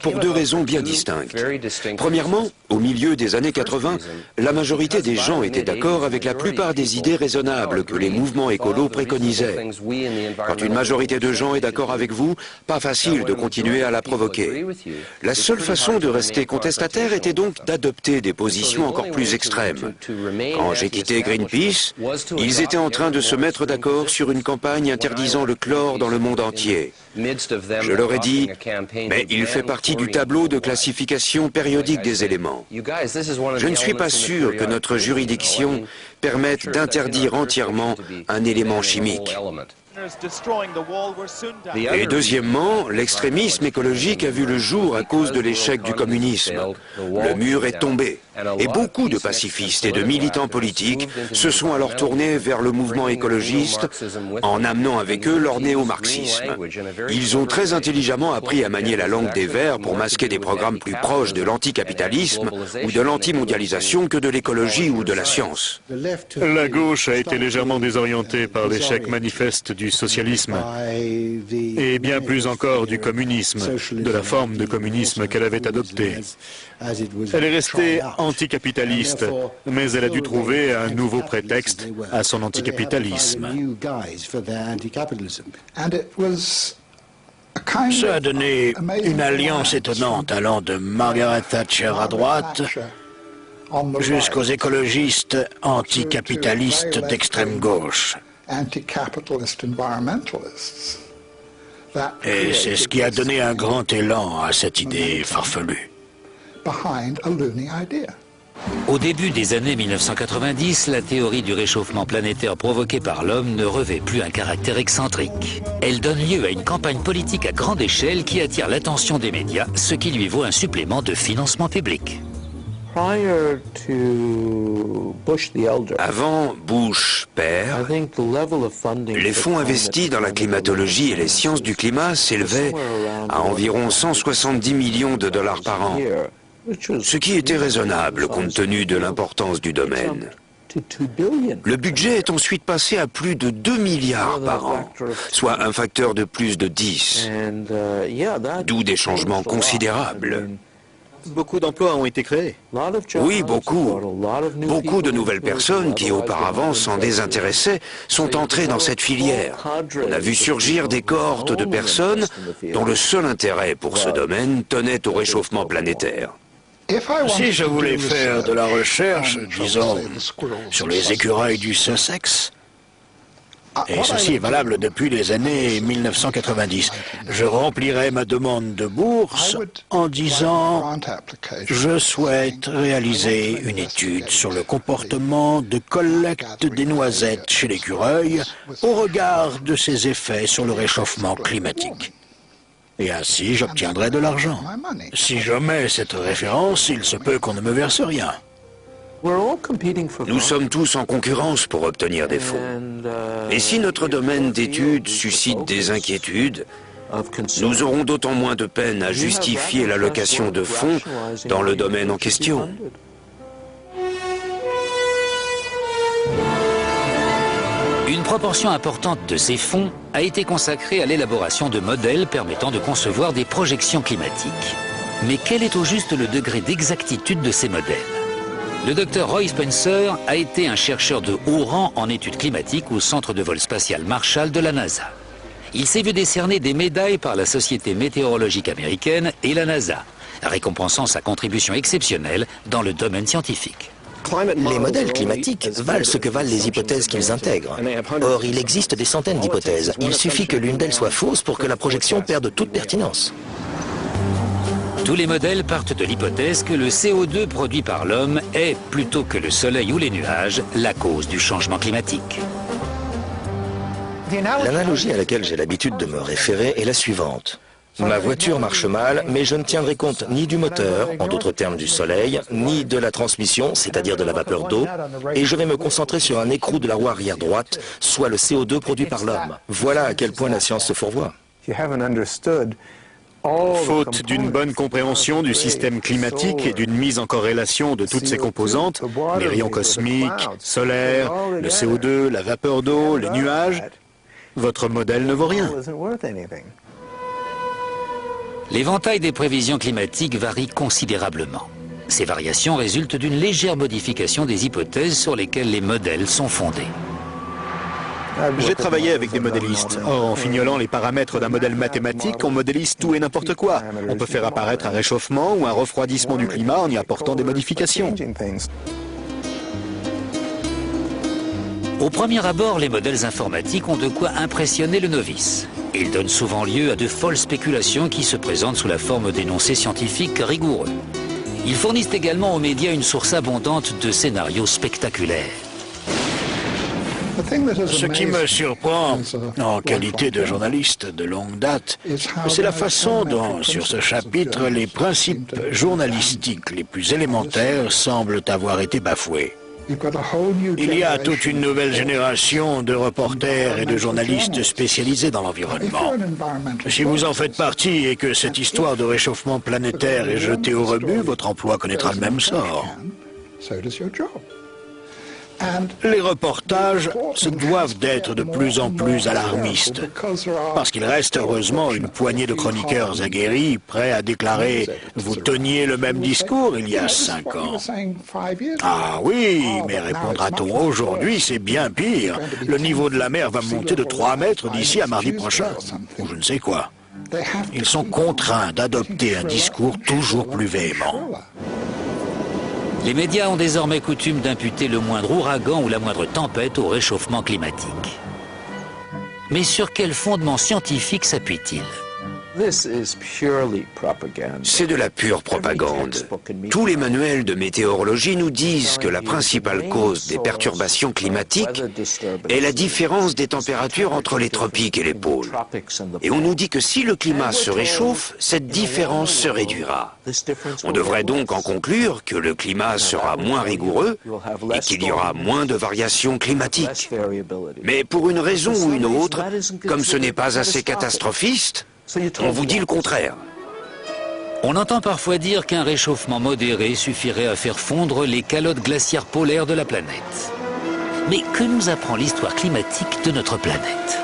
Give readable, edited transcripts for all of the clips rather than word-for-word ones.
pour deux raisons bien distinctes. Premièrement, au milieu des années 80, la majorité des gens étaient d'accord avec la plupart des idées raisonnables que les mouvements écolos préconisaient. Quand une majorité de gens est d'accord avec vous, pas facile de continuer à la provoquer. La seule façon de rester contestataire était donc d'adopter des positions encore plus extrêmes. Quand j'ai quitté Greenpeace, ils étaient en train de se mettre d'accord sur une campagne interdisant le chlore dans le monde entier. Je leur ai dit, mais il fait partie du tableau de classification périodique des éléments. Je ne suis pas sûr que notre juridiction permette d'interdire entièrement un élément chimique. Et deuxièmement, l'extrémisme écologique a vu le jour à cause de l'échec du communisme. Le mur est tombé. Et beaucoup de pacifistes et de militants politiques se sont alors tournés vers le mouvement écologiste en amenant avec eux leur néo-marxisme. Ils ont très intelligemment appris à manier la langue des Verts pour masquer des programmes plus proches de l'anticapitalisme ou de l'antimondialisation que de l'écologie ou de la science. La gauche a été légèrement désorientée par l'échec manifeste du socialisme et bien plus encore du communisme, de la forme de communisme qu'elle avait adoptée. Elle est restée anticapitaliste, mais elle a dû trouver un nouveau prétexte à son anticapitalisme. Ça a donné une alliance étonnante allant de Margaret Thatcher à droite jusqu'aux écologistes anticapitalistes d'extrême gauche. Et c'est ce qui a donné un grand élan à cette idée farfelue. Au début des années 1990, la théorie du réchauffement planétaire provoqué par l'homme ne revêt plus un caractère excentrique. Elle donne lieu à une campagne politique à grande échelle qui attire l'attention des médias, ce qui lui vaut un supplément de financement public. Avant Bush père, les fonds investis dans la climatologie et les sciences du climat s'élevaient à environ 170 millions de dollars par an, ce qui était raisonnable compte tenu de l'importance du domaine. Le budget est ensuite passé à plus de 2 milliards par an, soit un facteur de plus de 10, d'où des changements considérables. Beaucoup d'emplois ont été créés. Oui, beaucoup. Beaucoup de nouvelles personnes qui auparavant s'en désintéressaient sont entrées dans cette filière. On a vu surgir des cohortes de personnes dont le seul intérêt pour ce domaine tenait au réchauffement planétaire. Si je voulais faire de la recherche, disons, sur les écureuils du Sussex, et ceci est valable depuis les années 1990, je remplirais ma demande de bourse en disant « Je souhaite réaliser une étude sur le comportement de collecte des noisettes chez l'écureuil au regard de ses effets sur le réchauffement climatique. » Et ainsi, j'obtiendrai de l'argent. Si je mets cette référence, il se peut qu'on ne me verse rien. Nous sommes tous en concurrence pour obtenir des fonds. Et si notre domaine d'étude suscite des inquiétudes, nous aurons d'autant moins de peine à justifier l'allocation de fonds dans le domaine en question. Une proportion importante de ces fonds a été consacrée à l'élaboration de modèles permettant de concevoir des projections climatiques. Mais quel est au juste le degré d'exactitude de ces modèles ? Le docteur Roy Spencer a été un chercheur de haut rang en études climatiques au centre de vol spatial Marshall de la NASA. Il s'est vu décerner des médailles par la Société météorologique américaine et la NASA, récompensant sa contribution exceptionnelle dans le domaine scientifique. Les modèles climatiques valent ce que valent les hypothèses qu'ils intègrent. Or, il existe des centaines d'hypothèses. Il suffit que l'une d'elles soit fausse pour que la projection perde toute pertinence. Tous les modèles partent de l'hypothèse que le CO2 produit par l'homme est, plutôt que le soleil ou les nuages, la cause du changement climatique. L'analogie à laquelle j'ai l'habitude de me référer est la suivante. Ma voiture marche mal, mais je ne tiendrai compte ni du moteur, en d'autres termes du soleil, ni de la transmission, c'est-à-dire de la vapeur d'eau, et je vais me concentrer sur un écrou de la roue arrière droite, soit le CO2 produit par l'homme. Voilà à quel point la science se fourvoie. Faute d'une bonne compréhension du système climatique et d'une mise en corrélation de toutes ses composantes, les rayons cosmiques, solaires, le CO2, la vapeur d'eau, les nuages, votre modèle ne vaut rien. L'éventail des prévisions climatiques varie considérablement. Ces variations résultent d'une légère modification des hypothèses sur lesquelles les modèles sont fondés. J'ai travaillé avec des modélistes. Or, en fignolant les paramètres d'un modèle mathématique, on modélise tout et n'importe quoi. On peut faire apparaître un réchauffement ou un refroidissement du climat en y apportant des modifications. Au premier abord, les modèles informatiques ont de quoi impressionner le novice. Ils donnent souvent lieu à de folles spéculations qui se présentent sous la forme d'énoncés scientifiques rigoureux. Ils fournissent également aux médias une source abondante de scénarios spectaculaires. Ce qui me surprend, en qualité de journaliste de longue date, c'est la façon dont, sur ce chapitre, les principes journalistiques les plus élémentaires semblent avoir été bafoués. Il y a toute une nouvelle génération de reporters et de journalistes spécialisés dans l'environnement. Si vous en faites partie et que cette histoire de réchauffement planétaire est jetée au rebut, votre emploi connaîtra le même sort. Les reportages se doivent d'être de plus en plus alarmistes, parce qu'il reste heureusement une poignée de chroniqueurs aguerris prêts à déclarer « Vous teniez le même discours il y a 5 ans ». Ah oui, mais répondra-t-on aujourd'hui, c'est bien pire. Le niveau de la mer va monter de 3 mètres d'ici à mardi prochain, ou je ne sais quoi. Ils sont contraints d'adopter un discours toujours plus véhément. Les médias ont désormais coutume d'imputer le moindre ouragan ou la moindre tempête au réchauffement climatique. Mais sur quel fondement scientifique s'appuie-t-il ? C'est de la pure propagande. Tous les manuels de météorologie nous disent que la principale cause des perturbations climatiques est la différence des températures entre les tropiques et les pôles. Et on nous dit que si le climat se réchauffe, cette différence se réduira. On devrait donc en conclure que le climat sera moins rigoureux et qu'il y aura moins de variations climatiques. Mais pour une raison ou une autre, comme ce n'est pas assez catastrophiste, on vous dit le contraire. On entend parfois dire qu'un réchauffement modéré suffirait à faire fondre les calottes glaciaires polaires de la planète. Mais que nous apprend l'histoire climatique de notre planète ?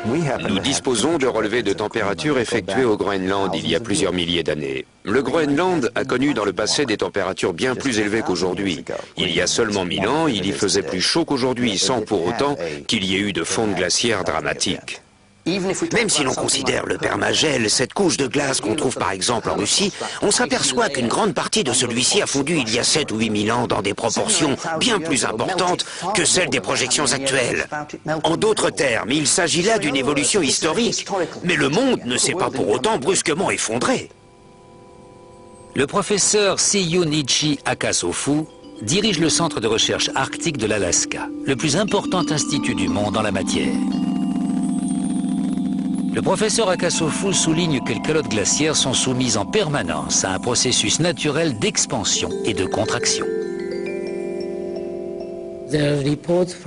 Nous disposons de relevés de température effectués au Groenland il y a plusieurs milliers d'années. Le Groenland a connu dans le passé des températures bien plus élevées qu'aujourd'hui. Il y a seulement 1000 ans, il y faisait plus chaud qu'aujourd'hui, sans pour autant qu'il y ait eu de fonte glaciaire dramatique. Même si l'on considère le permagel, cette couche de glace qu'on trouve par exemple en Russie, on s'aperçoit qu'une grande partie de celui-ci a fondu il y a 7 ou 8 000 ans dans des proportions bien plus importantes que celles des projections actuelles. En d'autres termes, il s'agit là d'une évolution historique, mais le monde ne s'est pas pour autant brusquement effondré. Le professeur Seyunichi Akasofu dirige le centre de recherche arctique de l'Alaska, le plus important institut du monde en la matière. Le professeur Akasofu souligne que les calottes glaciaires sont soumises en permanence à un processus naturel d'expansion et de contraction.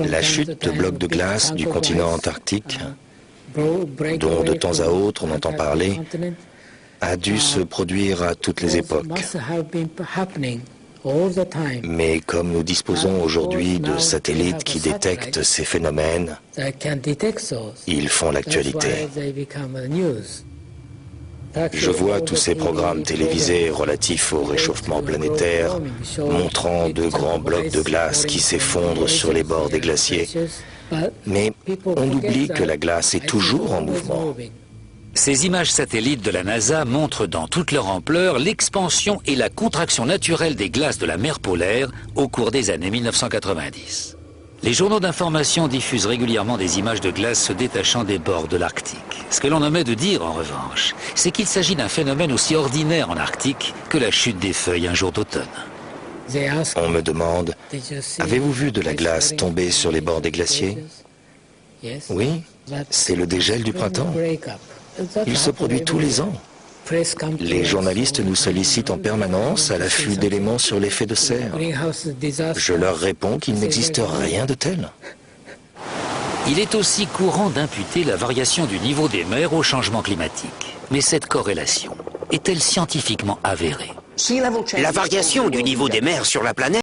La chute de blocs de glace du continent antarctique, dont de temps à autre on entend parler, a dû se produire à toutes les époques. Mais comme nous disposons aujourd'hui de satellites qui détectent ces phénomènes, ils font l'actualité. Je vois tous ces programmes télévisés relatifs au réchauffement planétaire, montrant de grands blocs de glace qui s'effondrent sur les bords des glaciers. Mais on oublie que la glace est toujours en mouvement. Ces images satellites de la NASA montrent dans toute leur ampleur l'expansion et la contraction naturelle des glaces de la mer polaire au cours des années 1990. Les journaux d'information diffusent régulièrement des images de glace se détachant des bords de l'Arctique. Ce que l'on omet de dire, en revanche, c'est qu'il s'agit d'un phénomène aussi ordinaire en Arctique que la chute des feuilles un jour d'automne. On me demande, avez-vous vu de la glace tomber sur les bords des glaciers? Oui, c'est le dégel du printemps. Il se produit tous les ans. Les journalistes nous sollicitent en permanence à l'affût d'éléments sur l'effet de serre. Je leur réponds qu'il n'existe rien de tel. Il est aussi courant d'imputer la variation du niveau des mers au changement climatique. Mais cette corrélation est-elle scientifiquement avérée? La variation du niveau des mers sur la planète